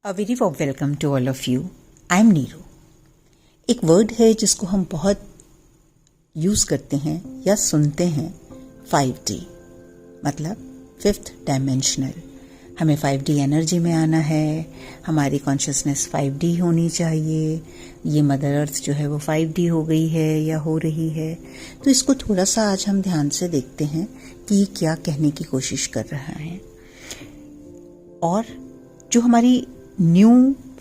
A very warm welcome to all of you. I am Neeru. एक word है जिसको हम बहुत यूज करते हैं या सुनते हैं, 5D, मतलब फिफ्थ डायमेंशनल. हमें 5D एनर्जी में आना है, हमारी कॉन्शियसनेस 5D होनी चाहिए. ये मदर अर्थ जो है वो 5D हो गई है या हो रही है. तो इसको थोड़ा सा आज हम ध्यान से देखते हैं कि ये क्या कहने की कोशिश कर रहा है. और जो हमारी new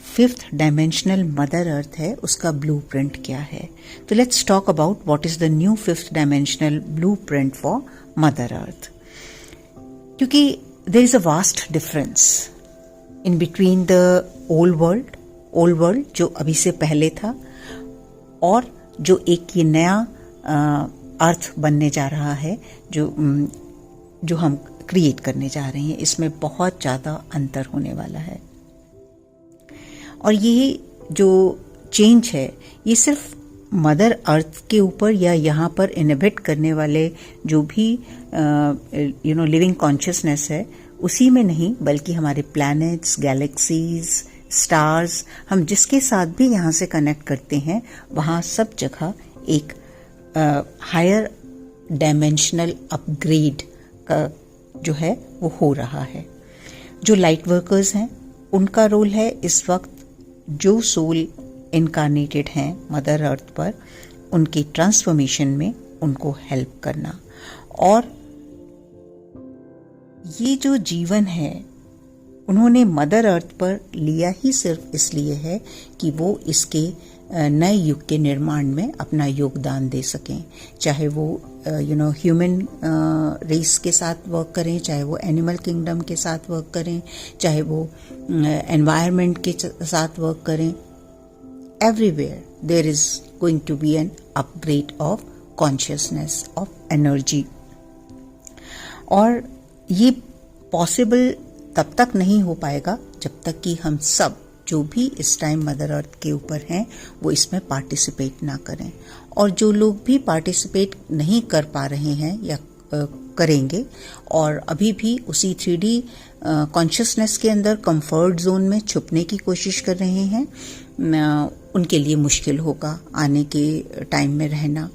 fifth dimensional mother earth है उसका ब्लूप्रिंट क्या है. तो let's talk about what is the new fifth dimensional blueprint for mother earth. क्योंकि there is a vast difference in between the old world जो अभी से पहले था और जो एक ये नया अर्थ बनने जा रहा है जो हम क्रिएट करने जा रहे हैं. इसमें बहुत ज्यादा अंतर होने वाला है. और ये जो चेंज है ये सिर्फ मदर अर्थ के ऊपर या यहाँ पर इनहिबिट करने वाले जो भी लिविंग कॉन्शियसनेस है उसी में नहीं, बल्कि हमारे प्लैनेट्स, गैलेक्सीज, स्टार्स, हम जिसके साथ भी यहाँ से कनेक्ट करते हैं वहाँ सब जगह एक हायर डायमेंशनल अपग्रेड का जो है वो हो रहा है. जो लाइट वर्कर्स हैं उनका रोल है इस वक्त जो सोल इनकारनेटेड हैं मदर अर्थ पर, उनकी ट्रांसफॉर्मेशन में उनको हेल्प करना. और ये जो जीवन है उन्होंने मदर अर्थ पर लिया ही सिर्फ इसलिए है कि वो इसके नए युग के निर्माण में अपना योगदान दे सकें. चाहे वो ह्यूमन रेस के साथ वर्क करें, चाहे वो एनिमल किंगडम के साथ वर्क करें, चाहे वो एनवायरनमेंट के साथ वर्क करें. Everywhere there is going to be an upgrade of consciousness, of energy. और ये पॉसिबल तब तक नहीं हो पाएगा जब तक कि हम सब जो भी इस टाइम मदर अर्थ के ऊपर हैं वो इसमें पार्टिसिपेट ना करें. और जो लोग भी पार्टिसिपेट नहीं कर पा रहे हैं या करेंगे और अभी भी उसी 3D कॉन्शियसनेस के अंदर कंफर्ट जोन में छुपने की कोशिश कर रहे हैं, उनके लिए मुश्किल होगा आने के टाइम में रहना.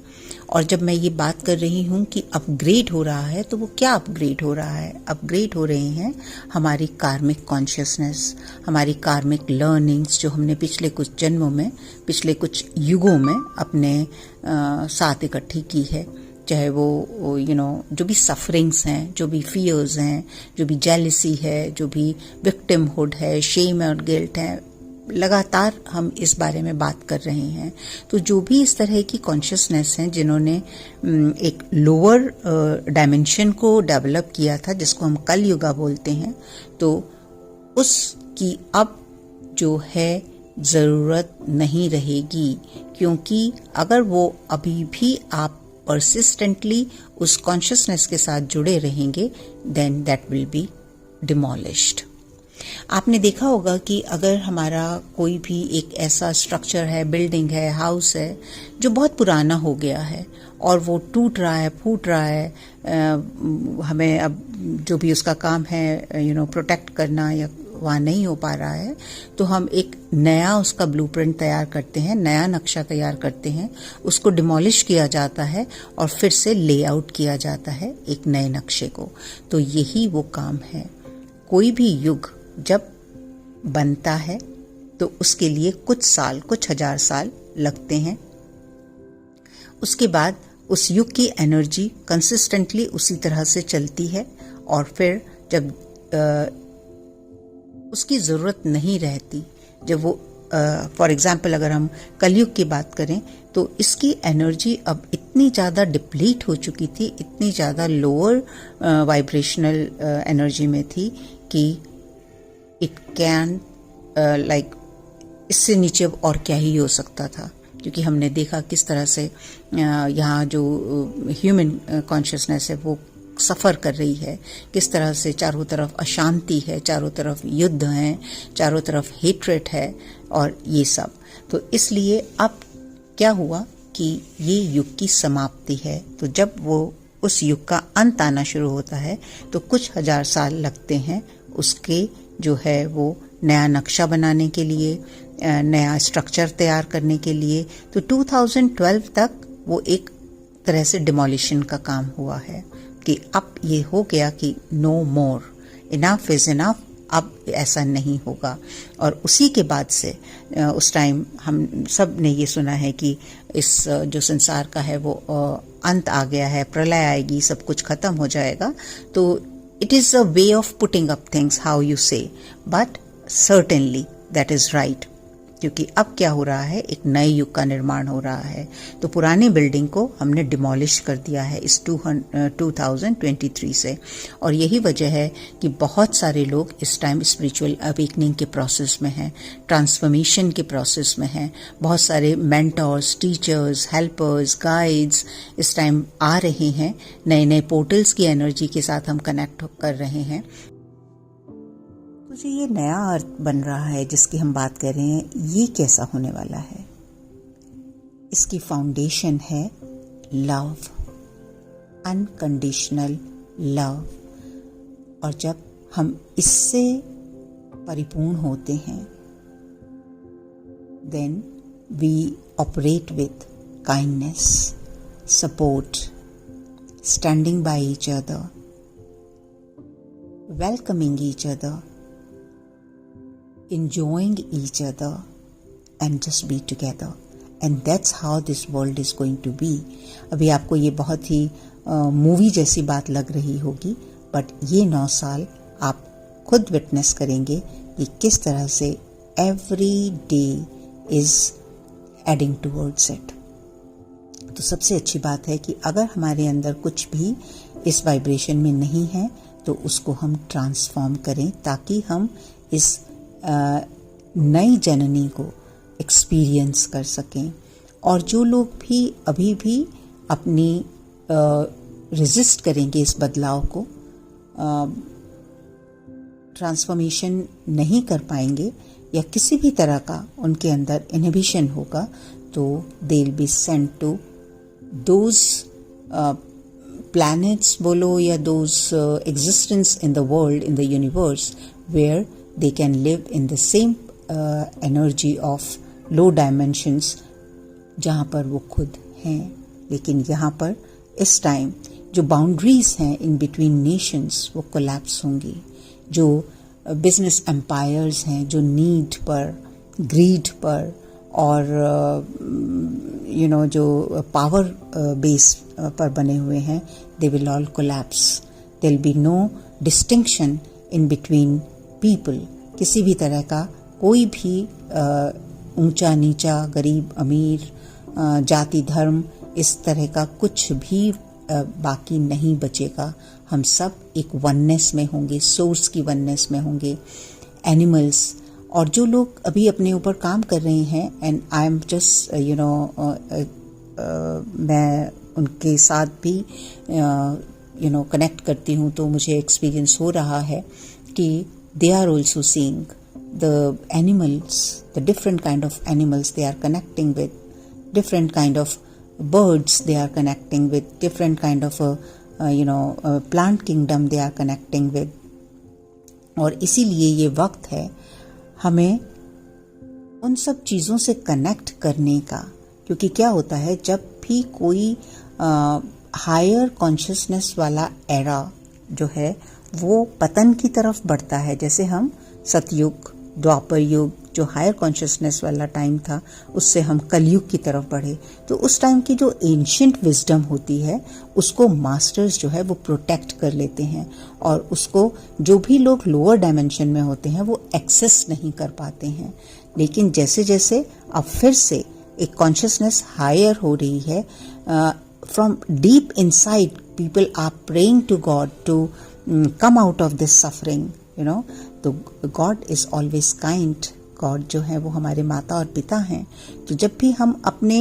और जब मैं ये बात कर रही हूँ कि अपग्रेड हो रहा है तो वो क्या अपग्रेड हो रहा है? अपग्रेड हो रहे हैं हमारी कार्मिक कॉन्शियसनेस, हमारी कार्मिक लर्निंग्स जो हमने पिछले कुछ जन्मों में, पिछले कुछ युगों में अपने साथ इकट्ठी की है. चाहे वो जो भी सफरिंग्स हैं, जो भी फियर्स हैं, जो भी जेलिसी है, जो भी विक्टिमहुड है, शेम और गिल्ट है, लगातार हम इस बारे में बात कर रहे हैं. तो जो भी इस तरह की कॉन्शियसनेस हैं जिन्होंने एक लोअर डायमेंशन को डेवलप किया था जिसको हम कल युगा बोलते हैं, तो उसकी अब जो है जरूरत नहीं रहेगी. क्योंकि अगर वो अभी भी आप परसिस्टेंटली उस कॉन्शियसनेस के साथ जुड़े रहेंगे then that will be demolished. आपने देखा होगा कि अगर हमारा कोई भी एक ऐसा स्ट्रक्चर है, बिल्डिंग है, हाउस है जो बहुत पुराना हो गया है और वो टूट रहा है, फूट रहा है, हमें अब जो भी उसका काम है प्रोटेक्ट करना या वहाँ नहीं हो पा रहा है, तो हम एक नया उसका ब्लूप्रिंट तैयार करते हैं, नया नक्शा तैयार करते हैं, उसको डिमोलिश किया जाता है और फिर से लेआउट किया जाता है एक नए नक्शे को. तो यही वो काम है. कोई भी युग जब बनता है तो उसके लिए कुछ साल, कुछ हजार साल लगते हैं. उसके बाद उस युग की एनर्जी कंसिस्टेंटली उसी तरह से चलती है और फिर जब उसकी जरूरत नहीं रहती, जब वो फॉर एग्जाम्पल अगर हम कलयुग की बात करें तो इसकी एनर्जी अब इतनी ज़्यादा डिप्लीट हो चुकी थी, इतनी ज़्यादा लोअर वाइब्रेशनल एनर्जी में थी कि इट कैन इससे नीचे और क्या ही हो सकता था. क्योंकि हमने देखा किस तरह से यहाँ जो ह्यूमन कॉन्शियसनेस है वो सफ़र कर रही है, किस तरह से चारों तरफ अशांति है, चारों तरफ युद्ध हैं, चारों तरफ हेट्रेट है और ये सब. तो इसलिए अब क्या हुआ कि ये युग की समाप्ति है. तो जब वो उस युग का अंत आना शुरू होता है तो कुछ हजार साल लगते हैं उसके जो है वो नया नक्शा बनाने के लिए, नया स्ट्रक्चर तैयार करने के लिए। तो 2012 तक वो एक तरह से डिमोलिशन का काम हुआ है कि अब ये हो गया कि no more, enough is enough, अब ऐसा नहीं होगा। और उसी के बाद से उस टाइम हम सब ने ये सुना है कि इस जो संसार का है वो अंत आ गया है, प्रलय आएगी, सब कुछ खत्म हो जाएगा। तो it is a way of putting up things how you say, but certainly that is right, क्योंकि अब क्या हो रहा है, एक नए युग का निर्माण हो रहा है। तो पुरानी बिल्डिंग को हमने डिमोलिश कर दिया है इस 2023 से। और यही वजह है कि बहुत सारे लोग इस टाइम स्पिरिचुअल अवेकनिंग के प्रोसेस में हैं, ट्रांसफॉर्मेशन के प्रोसेस में हैं। बहुत सारे मेंटर्स, टीचर्स, हेल्पर्स, गाइड्स इस टाइम आ रहे हैं। नए नए पोर्टल्स की एनर्जी के साथ हम कनेक्ट कर रहे हैं। जो ये नया अर्थ बन रहा है जिसकी हम बात कर रहे हैं, ये कैसा होने वाला है? इसकी फाउंडेशन है लव, अनकंडीशनल लव। और जब हम इससे परिपूर्ण होते हैं, then we operate with kindness, support, standing by each other, welcoming each other, enjoying each other and just be together, and that's how this world is going to be. अभी आपको ये बहुत ही मूवी जैसी बात लग रही होगी, बट ये 9 साल आप खुद विटनेस करेंगे कि किस तरह से every day is adding towards it. तो सबसे अच्छी बात है कि अगर हमारे अंदर कुछ भी इस वाइब्रेशन में नहीं है तो उसको हम ट्रांसफॉर्म करें, ताकि हम इस नई जननी को एक्सपीरियंस कर सकें। और जो लोग भी अभी भी अपनी रेजिस्ट करेंगे इस बदलाव को, ट्रांसफॉर्मेशन नहीं कर पाएंगे या किसी भी तरह का उनके अंदर इनहिबिशन होगा, तो they will be sent to those planets बोलो या those existence in the world, in the universe, where they can live in the same energy of low dimensions जहाँ पर वो खुद हैं। लेकिन यहाँ पर इस टाइम जो बाउंड्रीज हैं इन बिटवीन नेशंस वो कोलैप्स होंगी। जो बिजनेस एम्पायर्स हैं जो नीड पर, ग्रीड पर और जो पावर बेस पर बने हुए हैं, they will all collapse. There will be no distinction in between people. किसी भी तरह का कोई भी ऊंचा नीचा, गरीब अमीर, जाति धर्म, इस तरह का कुछ भी बाकी नहीं बचेगा। हम सब एक वननेस में होंगे, सोर्स की वननेस में होंगे। एनिमल्स और जो लोग अभी अपने ऊपर काम कर रहे हैं, एंड आई एम जस्ट मैं उनके साथ भी कनेक्ट करती हूँ, तो मुझे एक्सपीरियंस हो रहा है कि they are also seeing the animals, the different kind of animals they are connecting with, different kind of birds they are connecting with, different kind of plant kingdom they are connecting with. और इसीलिए ये वक्त है हमें उन सब चीज़ों से कनेक्ट करने का, क्योंकि क्या होता है जब भी कोई हायर कॉन्शियसनेस वाला एरा जो है वो पतन की तरफ बढ़ता है, जैसे हम सतयुग, द्वापर युग जो हायर कॉन्शियसनेस वाला टाइम था, उससे हम कलयुग की तरफ बढ़े, तो उस टाइम की जो एंशिएंट विजडम होती है उसको मास्टर्स जो है वो प्रोटेक्ट कर लेते हैं, और उसको जो भी लोग लोअर डायमेंशन में होते हैं वो एक्सेस नहीं कर पाते हैं। लेकिन जैसे जैसे अब फिर से एक कॉन्शियसनेस हायर हो रही है, from deep inside people are praying to God to come out of this suffering, तो God is always kind. God जो है वो हमारे माता और पिता हैं। तो जब भी हम अपने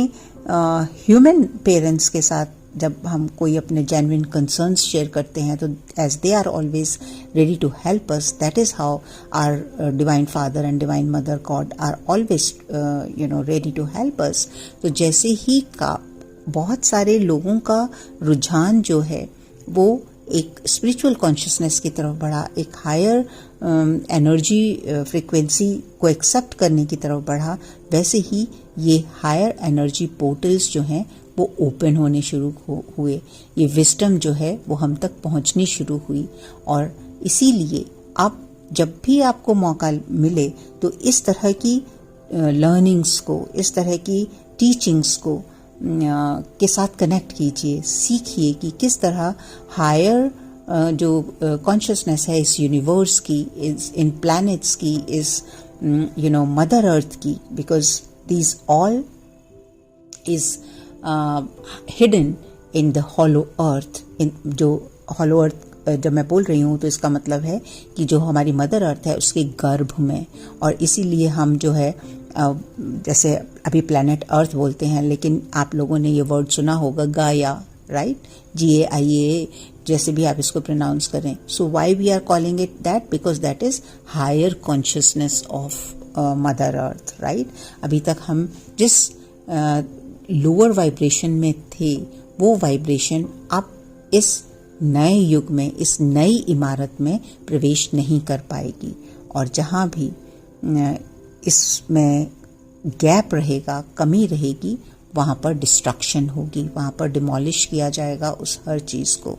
ह्यूमन पेरेंट्स के साथ जब हम कोई अपने जेन्युइन कंसर्न्स शेयर करते हैं, तो as they are always ready to help us, that is how our divine father and divine mother God are always ready to help us. तो जैसे ही का बहुत सारे लोगों का रुझान जो है वो एक स्पिरिचुअल कॉन्शियसनेस की तरफ बढ़ा, एक हायर एनर्जी फ्रीक्वेंसी को एक्सेप्ट करने की तरफ बढ़ा, वैसे ही ये हायर एनर्जी पोर्टल्स जो हैं वो ओपन होने शुरू हुए, ये विजडम जो है वो हम तक पहुंचनी शुरू हुई। और इसीलिए आप जब भी आपको मौका मिले तो इस तरह की लर्निंग्स को, इस तरह की टीचिंग्स को के साथ कनेक्ट कीजिए, सीखिए कि किस तरह हायर जो कॉन्शियसनेस है इस यूनिवर्स की, इस इन प्लैनेट्स की, इस मदर अर्थ की, because these all is hidden in the hollow earth. इन जो हॉलो अर्थ जब मैं बोल रही हूँ तो इसका मतलब है कि जो हमारी मदर अर्थ है उसके गर्भ में, और इसीलिए हम जो है जैसे अभी प्लैनेट अर्थ बोलते हैं, लेकिन आप लोगों ने ये वर्ड सुना होगा गाया, राइट, GAIA, जैसे भी आप इसको प्रोनाउंस करें। So why we are calling it that, because that is higher consciousness of mother earth, right. अभी तक हम जिस लोअर वाइब्रेशन में थे वो वाइब्रेशन अब इस नए युग में, इस नई इमारत में प्रवेश नहीं कर पाएगी, और जहाँ भी इसमें गैप रहेगा, कमी रहेगी, वहाँ पर डिस्ट्रक्शन होगी, वहाँ पर डिमोलिश किया जाएगा उस हर चीज़ को।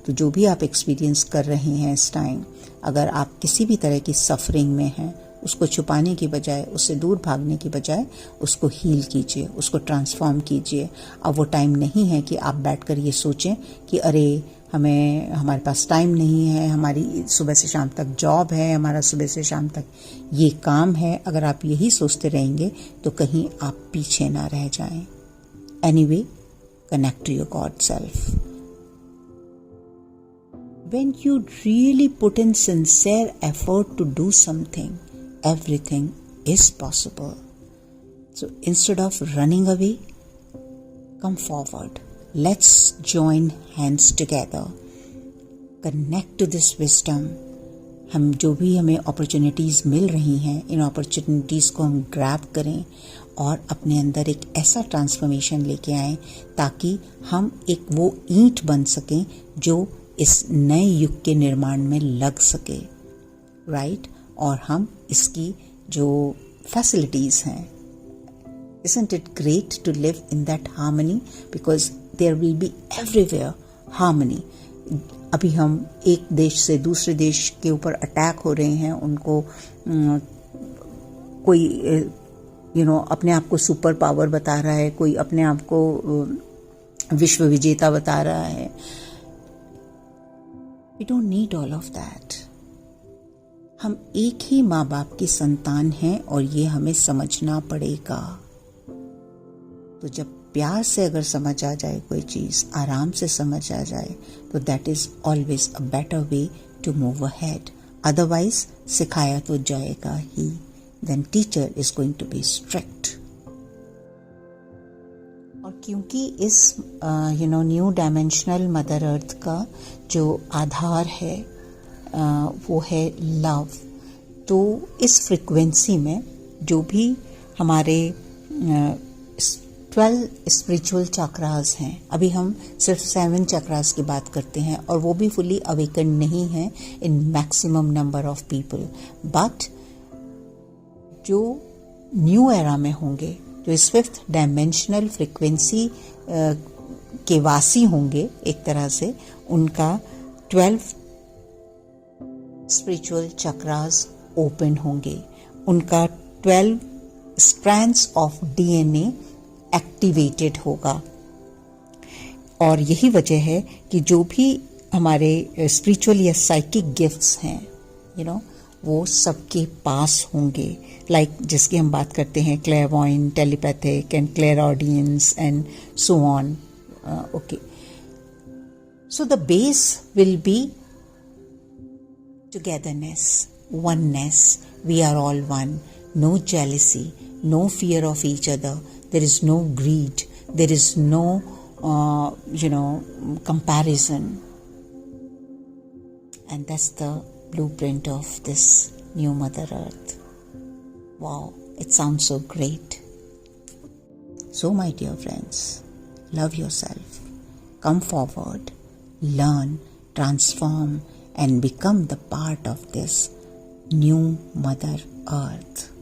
तो जो भी आप एक्सपीरियंस कर रहे हैं इस टाइम, अगर आप किसी भी तरह की सफरिंग में हैं, उसको छुपाने की बजाय, उससे दूर भागने की बजाय उसको हील कीजिए, उसको ट्रांसफॉर्म कीजिए। अब वो टाइम नहीं है कि आप बैठकर ये सोचें कि अरे हमारे पास टाइम नहीं है, हमारी सुबह से शाम तक जॉब है, हमारा सुबह से शाम तक ये काम है। अगर आप यही सोचते रहेंगे तो कहीं आप पीछे ना रह जाएं। Anyway, connect to your God self. When you really put in sincere effort to do something, everything is possible. So instead of running away, come forward. Let's join hands together. Connect to this wisdom. हम जो भी हमें opportunities मिल रही हैं, इन opportunities को हम grab करें और अपने अंदर एक ऐसा ट्रांसफॉर्मेशन लेके आएं ताकि हम एक वो ईंट बन सकें जो इस नए युग के निर्माण में लग सके, राइट। और हम इसकी जो फैसिलिटीज़ हैं, isn't it great to live in that harmony, because there will be everywhere harmony. अभी हम एक देश से दूसरे देश के ऊपर अटैक हो रहे हैं, उनको कोई अपने आप को सुपर पावर बता रहा है, कोई अपने आप को विश्व विजेता बता रहा है। We don't need all of that. हम एक ही माँ बाप की संतान हैं और ये हमें समझना पड़ेगा। तो जब प्यार से अगर समझ आ जाए कोई चीज़, आराम से समझ आ जाए, तो that is always a better way to move ahead. Otherwise सिखाया तो जाएगा ही, then teacher is going to be strict. और क्योंकि इस न्यू डायमेंशनल मदर अर्थ का जो आधार है वो है लव, तो इस फ्रिक्वेंसी में जो भी हमारे 12 स्पिरिचुअल चक्रास हैं, अभी हम सिर्फ 7 चक्रास की बात करते हैं और वो भी फुली अवेकन नहीं है in maximum number of people, but जो न्यू एरा में होंगे, जो इस 5th डायमेंशनल फ्रिक्वेंसी के वासी होंगे, एक तरह से उनका 12 स्पिरिचुअल चक्रास ओपन होंगे, उनका 12 स्ट्रैंड्स ऑफ DNA एक्टिवेटेड होगा। और यही वजह है कि जो भी हमारे स्पिरिचुअल या साइकिक गिफ्ट्स हैं, वो सबके पास होंगे, लाइक जिसकी हम बात करते हैं clairvoyant, telepathic and clairaudience and so on. Okay, so the base will be togetherness, oneness. We are all one. No jealousy, no fear of each other. There is no greed. There is no, comparison. And that's the blueprint of this new Mother Earth. Wow, it sounds so great. So, my dear friends, love yourself. Come forward, learn, transform and become the part of this new Mother Earth.